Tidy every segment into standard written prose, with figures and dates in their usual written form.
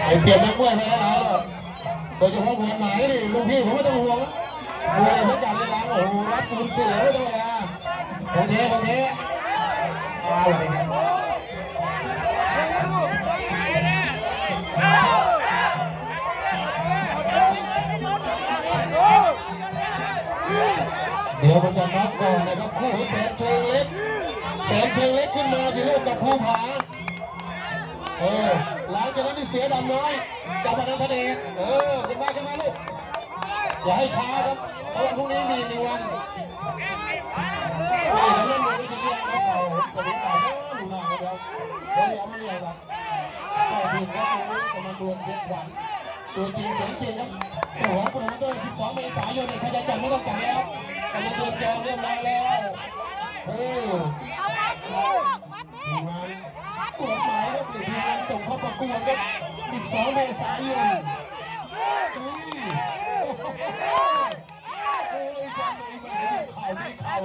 ไอเปลี่ยนนักมวยไปแล้วเราโดยเฉพาะหัวหมายนี่ลุงพี่ผมไม่ต้องห่วงมวยเขาจัดเลยนะโอ้โหรัดปูนเสือไม่ต้องเลยคนนี้มาเลยเดี๋ยวผมจะนับก่อนนะครับคู่แสนเชิงเล็กขึ้นมาที่ลูกกับภูผาหลังจากนั้นที่เสียดำน้อยกับพนันทะเลขึ้นมาลูกอย่าให้ช้าครับเพราะว่าพรุ่งนี้มี1 วันเล่นมือไม่ดีนะเราจะลุ้นต่อหนูนาเดียวไม่เรียกครับก็ทีมครับตรงนี้กำลังดวลเด็กหวังตัวจริงเสียงจริงครับโอ้โหโปรโมเตอร์12 เมษายนใครจะจัดไม่ต้องจัดแล้วกำลังเดินจองเรียบร้อยแล้วทีมงานตรวจหมายครับทีมงานส่งเข้าประกวดครับ12 เมษายนเข่า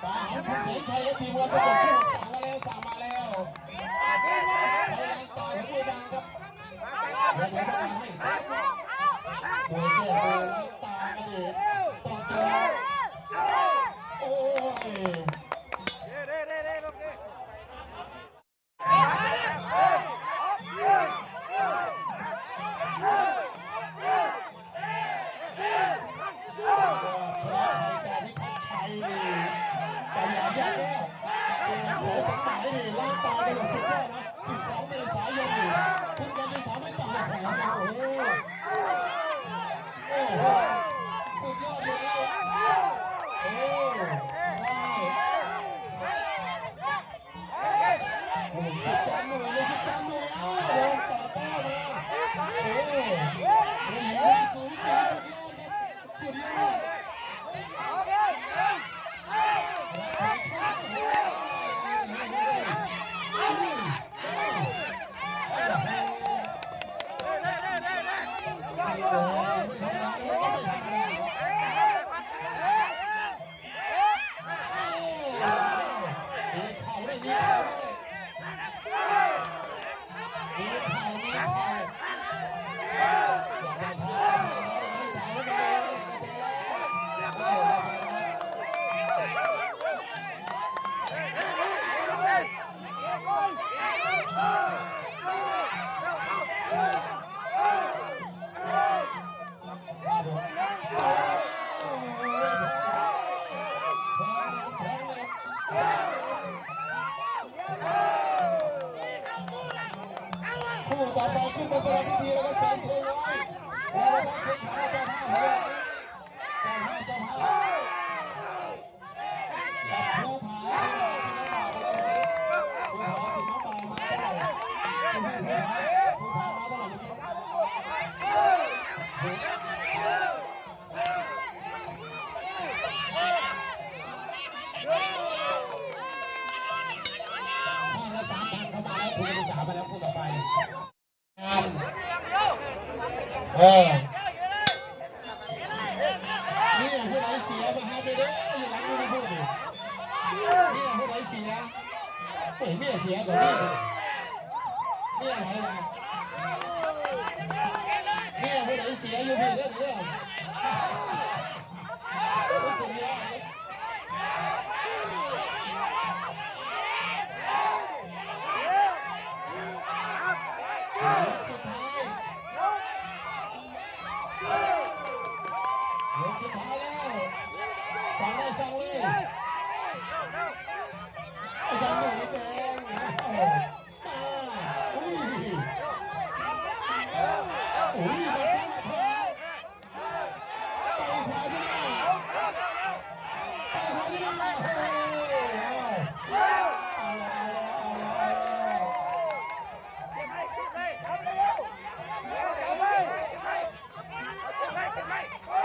ตาของคุณเสียงชัยทีมงานประกบคู่สั่งมาแล้วพยายามต่อยผู้ดังครับเดี๋ยวต้องให้มวยแก้มือตากันดิต้องเจอโอ้ยร่างกายเป็นสุดยอดนะ12 เมษายนนี่คุณกันที่3ไม่ต่ำกว่าแสนนะโอ้โหสุดยอดเลยคิดกันหน่อยเลยคิดกันหน่อยโดนต่อต้านมาสูงจังสุดยอดคู่ต่อไปขึ้นมาเป็นพิธีแล้วก็แสนเชิงไว้แล้วก็เช็คขาเจ้าภาพภูผาไปแล้วคู่ต่อไปนี่ผู้ใดเสียมาหาไปเด้ออยู่หลังนี่พูดดินี่ผู้ใดเสียเฮ้ยเมียเสียกว่านี่อะไรล่ะนี่ผู้ใดเสียอยู่พี่เรื่องสุดยอดสุดท้ายแล้วสั่งเลยสั่งเลยยังไม่แดงอุ้ยมาที่มาเพิ่มไปขวาที่หน้าเอา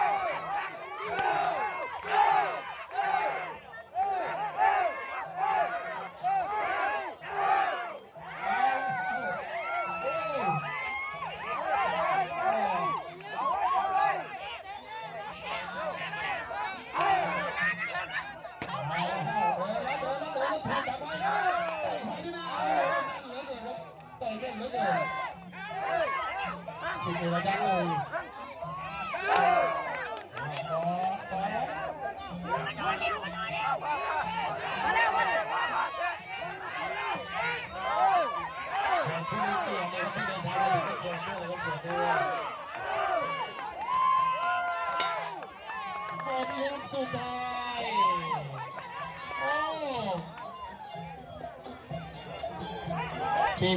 ยังเลยผู้มีเกียรติที่เดินทางมาถึงก็เจอด้วยก็เจอด้วยบทเรียนสุดท้ายโอ้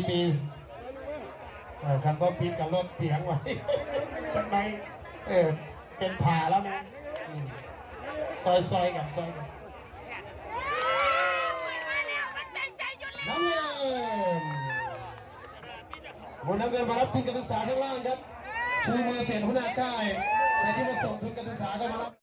ปีคันว่าปีกับรถเสียงไว้จังไหนเป็นผ่าแล้วนะซอยกับน้ำเงินน้ำเงินมารับทุนการศึกษาข้างล่างครับชูมือเสียนหัวหน้าค่ายในที่มาส่งทุนการศึกษาก็มารับ